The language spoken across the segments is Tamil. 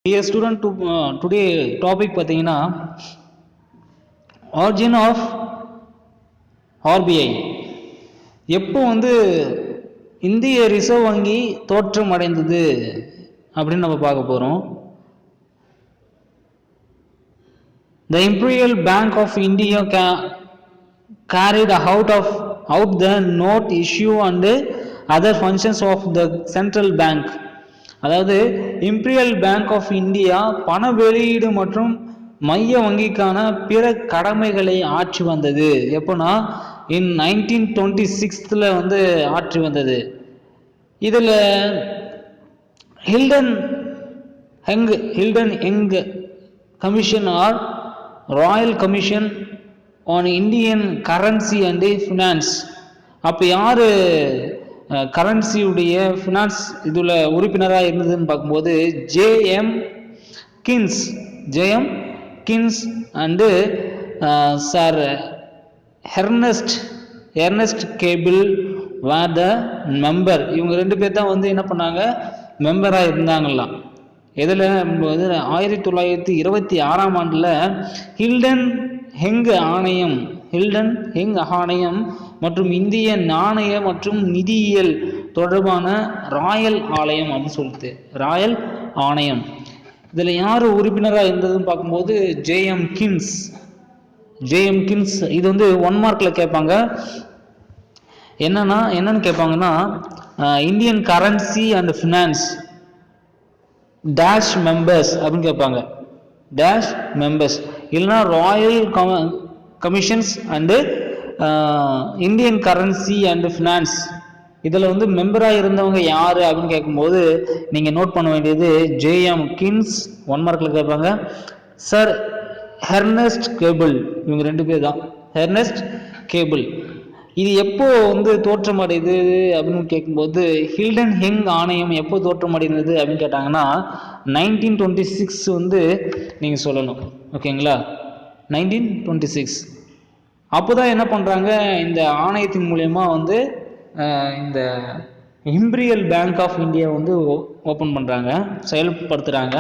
Dear student, today topic பார்த்தீங்கன்னா origin of RBI. எப்போ இந்திய ரிசர்வ் வங்கி தோற்றம் அடைந்தது அப்படின்னு நம்ம பார்க்க போறோம். The Imperial Bank of India carried out the note issue and other functions of the central bank. அதாவது இம்பீரியல் பேங்க் ஆஃப் இந்தியா பண வெளியீடு மற்றும் மைய வங்கிக்கான பிற கடமைகளை ஆற்றி வந்தது. எப்போனா இன் 1926 ஆற்றி வந்தது. இதில் Hilton Young Commission or Royal Commission on Indian currency and finance. அப்போ யார் கரன்சியுடைய ஃபினான்ஸ் இதில் உறுப்பினராக இருந்ததுன்னு பார்க்கும்போது JM Keynes and sir Ernest Cable were the member. இவங்க ரெண்டு பேர் தான் என்ன பண்ணாங்க, மெம்பராக இருந்தாங்களாம். இதில் 1926 ஹில்டன் யங் ஆணையம் மற்றும் இந்திய நாணய மற்றும் நிதியியல் தொடர்பான ராயல் ஆணையம் அப்படின்னு சொல்லிட்டு ராயல் ஆணையம். இதில் யார் உறுப்பினராக இருந்ததுன்னு பார்க்கும்போது ஜேஎம் கின்ஸ். இது 1 மார்க்கில் கேட்பாங்க. என்னன்னு கேட்பாங்கன்னா Indian currency and finance dash members அப்படின்னு கேட்பாங்க. டேஷ் மெம்பர்ஸ் இல்லைன்னா royal commissions and Indian currency and finance. இதில் மெம்பராக இருந்தவங்க யார் அப்படின்னு கேட்கும்போது நீங்கள் நோட் பண்ண வேண்டியது ஜேஎம் கின்ஸ் 1 மார்க்கில் கேட்பாங்க. சார் எர்னஸ்ட் கேபிள், இவங்க 2 பேர் தான். Ernest Cable. இது எப்போ தோற்றம் அடையுது அப்படின்னு கேட்கும்போது ஹில்டன் யங் ஆணையம் எப்போ தோற்றம் அடைந்தது அப்படின்னு கேட்டாங்கன்னா 1926 நீங்கள் சொல்லணும். ஓகேங்களா, 1926. அப்போ தான் என்ன பண்ணுறாங்க, இந்த ஆணையத்தின் மூலயமா இந்த imperial bank of India open பண்ணுறாங்க, செயல்படுத்துகிறாங்க.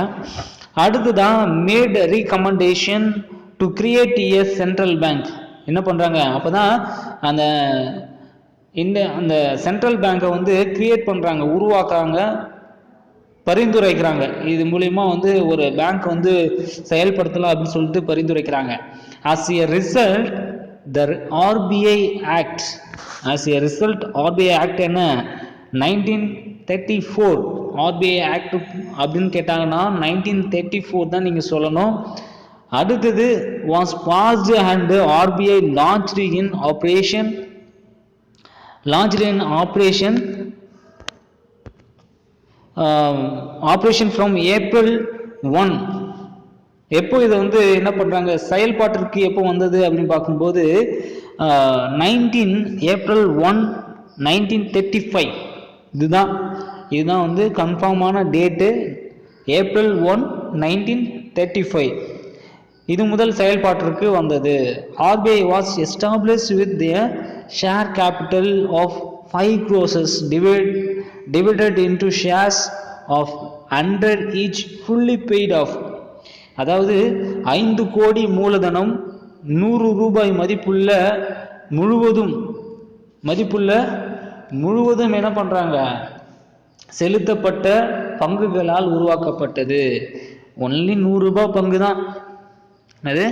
அடுத்து தான் made recommendation to create a central bank. என்ன பண்ணுறாங்க, அப்போ தான் அந்த சென்ட்ரல் பேங்கை கிரியேட் பண்ணுறாங்க, உருவாக்குறாங்க, பரிந்துரைக்கிறாங்க. இது மூலயமா ஒரு பேங்க் செயல்படுத்தலாம் அப்படின்னு சொல்லிட்டு பரிந்துரைக்கிறாங்க. As a result, the RBI Act. RBI Act என்ன 1934 RBI Act அப்படின்னு கேட்டாங்கன்னா 1934 தான் நீங்கள் சொல்லணும். அடுத்தது was passed and RBI launched in operation from April 1. எப்போ இதை என்ன பண்ணுறாங்க, செயல்பாட்டிற்கு எப்போ வந்தது அப்படின்னு பார்க்கும்போது 19 April 1, 1935. இதுதான் கன்ஃபார்மான டேட்டு. ஏப்ரல் 1, 1935 இது முதல் செயல்பாட்டிற்கு வந்தது. RBI was established with their share capital of 5 crores divided into shares of 100 each, fully paid off. அதாவது 5 கோடி மூலதனம், 100 ரூபாய் முழுவதும் என்ன பண்றாங்க, செலுத்தப்பட்ட பங்குகளால் உருவாக்கப்பட்டது. ஒன்லி 100 ரூபாய் பங்கு தான், அது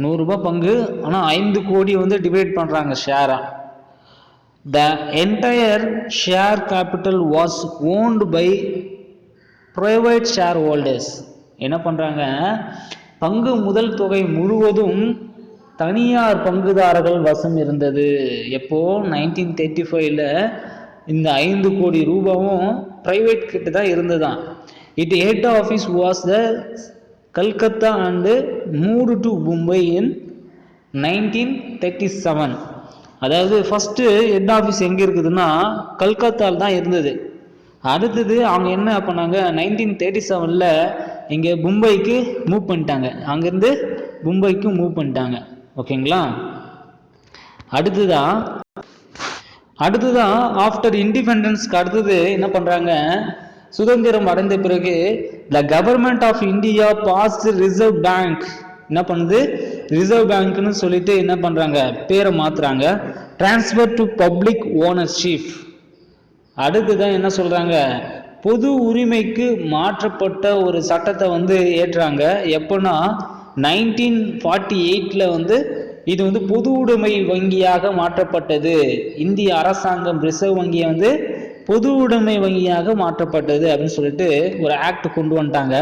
100 ரூபாய் பங்கு. ஆனால் 5 கோடி டிவைட் பண்றாங்க ஷேரா. The entire share capital was owned by private shareholders. என்ன பண்றாங்க, பங்கு முதல் தொகை முழுவதும் தனியார் பங்குதாரர்கள் வசம் இருந்தது. எப்போ 1935 இந்த 5 கோடி ரூபாயும் பிரைவேட் கிட்ட தான் இருந்ததுதான். It head office was the Calcutta and moved to Mumbai in 1937. அதாவது ஃபர்ஸ்ட் ஹெட் ஆஃபீஸ் எங்க இருக்குதுன்னா கல்கத்தாவில் தான் இருந்தது. அடுத்தது அவங்க என்ன பண்ணாங்க, 1937 இங்கே மும்பைக்கு மூவ் பண்ணிட்டாங்க. அங்கேருந்து மும்பைக்கு மூவ் பண்ணிட்டாங்க. ஓகேங்களா. அடுத்ததான் ஆஃப்டர் இண்டிபெண்டன்ஸ்க்கு அடுத்தது என்ன பண்ணுறாங்க, சுதந்திரம் அடைந்த பிறகு the government of India passed Reserve Bank என்ன பண்ணுது, ரிசர்வ் பேங்க்னு சொல்லிட்டு என்ன பண்றாங்க, பேரை மாத்துறாங்க, டிரான்ஸ்பர் டு பப்ளிக் ஓனர்ஷிப். அடுத்துதான் என்ன சொல்றாங்க, பொது உரிமைக்கு மாற்றப்பட்ட ஒரு சட்டத்தை வந்து ஏற்றாங்க. எப்போனா 1948 இது வந்து பொது உடைமை வங்கியாக மாற்றப்பட்டது. இந்திய அரசாங்கம் ரிசர்வ் வங்கியை வந்து பொது உடைமை வங்கியாக மாற்றப்பட்டது அப்படின்னு சொல்லிட்டு ஒரு ஆக்ட் கொண்டு வந்துட்டாங்க.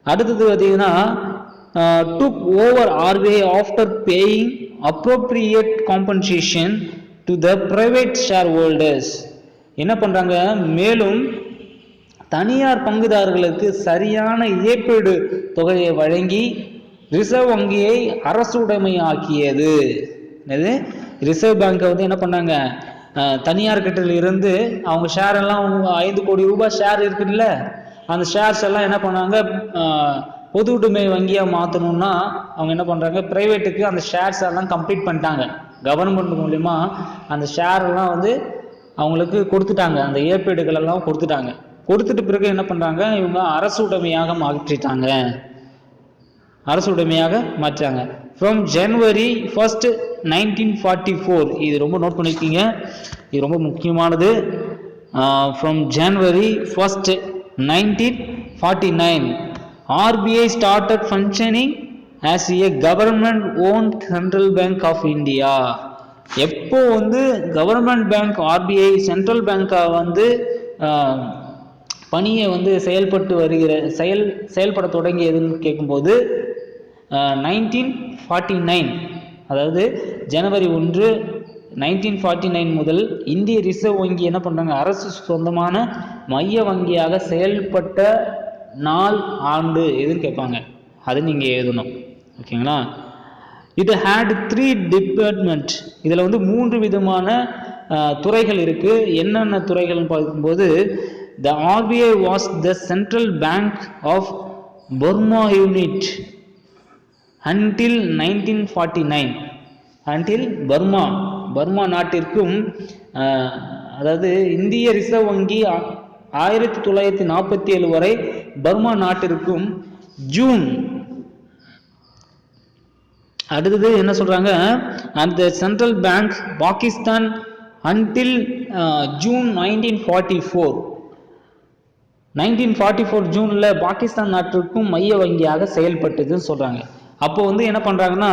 அடுத்தது பார்த்தீங்கன்னா took over RBI after paying appropriate compensation to the private shareholders. என்ன பண்றாங்க, மேலும் தனியார் பங்குதாரர்களுக்கு சரியான இழப்பீடு தொகையை வழங்கி ரிசர்வ் வங்கியை அரசுடைமையாக்கியது. ரிசர்வ் பேங்கை வந்து என்ன பண்ணாங்க, தனியார் கிட்ட இருந்து அவங்க ஷேர் எல்லாம் 5 கோடி ரூபாய் ஷேர் இருக்குல்ல, அந்த ஷேர்ஸ் எல்லாம் என்ன பண்ணாங்க, பொது உடைமை வங்கியா மாற்றணும்னா அவங்க என்ன பண்றாங்க, பிரைவேட்டுக்கு அந்த ஷேர்ஸ் எல்லாம் கம்ப்ளீட் பண்ணிட்டாங்க. கவர்மெண்ட் மூலியமா அந்த ஷேர் எல்லாம் வந்து அவங்களுக்கு கொடுத்துட்டாங்க, அந்த இழப்பீடுகள் எல்லாம் கொடுத்துட்டாங்க. கொடுத்துட்டு பிறகு என்ன பண்றாங்க, இவங்க அரசு உடைமையாக மாற்றிட்டாங்க, அரசு உடைமையாக மாற்றாங்க. ஃப்ரம் ஜனவரி 1, 1944, இது ரொம்ப நோட் பண்ணிருக்கீங்க, இது ரொம்ப முக்கியமானது. From January 1, 1949 RBI started functioning as a government owned central bank of India. எப்போ வந்து கவர்மெண்ட் பேங்க் RBI சென்ட்ரல் பேங்கா வந்து பணியை வந்து செயல்பட தொடங்கியதுன்னு கேட்கும்போது 1949, அதாவது ஜனவரி 1, 1949 முதல் இந்திய ரிசர்வ் வங்கி என்ன பண்றாங்க, அரசு சொந்தமான மைய வங்கியாக செயல்பட்ட நாள் ஆண்டு எதுன்னு கேட்பாங்க, அது நீங்க எழுதணும். ஓகேங்களா. இது had 3 டிபார்ட்மெண்ட், இதுல வந்து 3 விதமான துறைகள் இருக்கு. என்னென்ன துறைகள்னு பார்க்கும்போது the RBI was the central bank of Burma unit until 1949. until Burma நாட்டிற்கும், அதாவது இந்திய ரிசர்வ் வங்கி 1947 வரை பர்மா நாட்டிற்கும் ஜூன். அடுத்தது என்ன சொல்றாங்க, அந்த central bank Pakistan until June 1944 ஜூன்ல பாகிஸ்தான் நாட்டிற்கும் மைய வங்கியாக செயல்பட்டதுன்னு சொல்றாங்க. அப்போ வந்து என்ன பண்றாங்கன்னா,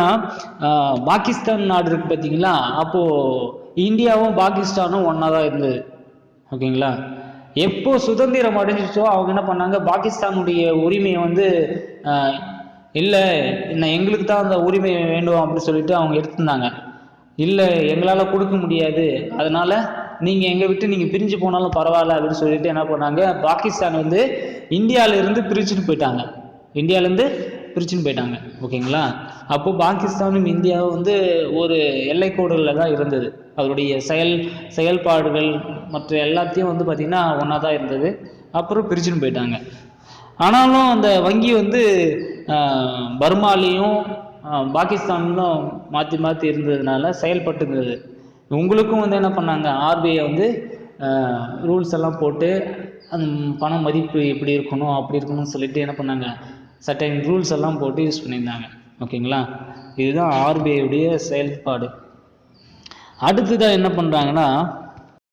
பாகிஸ்தான் நாடு இருக்கு பார்த்தீங்களா, அப்போ இந்தியாவும் பாகிஸ்தானும் ஒன்னா தான் இருந்தது. ஓகேங்களா. எப்போ சுதந்திரம் அடைஞ்சிச்சோ அவங்க என்ன பண்ணாங்க, பாகிஸ்தானுடைய உரிமையை வந்து இல்லை எங்களுக்கு தான் அந்த உரிமை வேண்டும் அப்படின்னு சொல்லிட்டு அவங்க எடுத்திருந்தாங்க. இல்லை எங்களால் கொடுக்க முடியாது, அதனால நீங்கள் எங்களை விட்டு நீங்கள் பிரிஞ்சு போனாலும் பரவாயில்ல அப்படின்னு சொல்லிட்டு என்ன பண்ணாங்க, பாகிஸ்தான் வந்து இந்தியாவிலேருந்து பிரிச்சுன்னு போயிட்டாங்க, ஓகேங்களா. அப்போ பாகிஸ்தானும் இந்தியாவும் வந்து ஒரு எல்லைக்கோடுகளில் தான் இருந்தது. அதனுடைய செயல்பாடுகள் மற்ற எல்லாத்தையும் வந்து பார்த்திங்கன்னா ஒன்றா தான் இருந்தது. அப்புறம் பிரிச்சுன்னு போயிட்டாங்க. ஆனாலும் அந்த வங்கி வந்து பர்மாலையும் பாகிஸ்தான்லும் மாற்றி இருந்ததுனால செயல்பட்டு இருந்தது. உங்களுக்கும் வந்து என்ன பண்ணாங்க, ஆர்பிஐ வந்து ரூல்ஸ் எல்லாம் போட்டு அந்த பண மதிப்பு எப்படி இருக்கணும் அப்படி இருக்கணும்னு சொல்லிட்டு என்ன பண்ணாங்க, சர்டைன் ரூல்ஸ் எல்லாம் போட்டு யூஸ் பண்ணியிருந்தாங்க. ஓகேங்களா. இதுதான் ஆர்பிஐ உடைய செயல்பாடு. அடுத்ததாக என்ன பண்ணுறாங்கன்னா,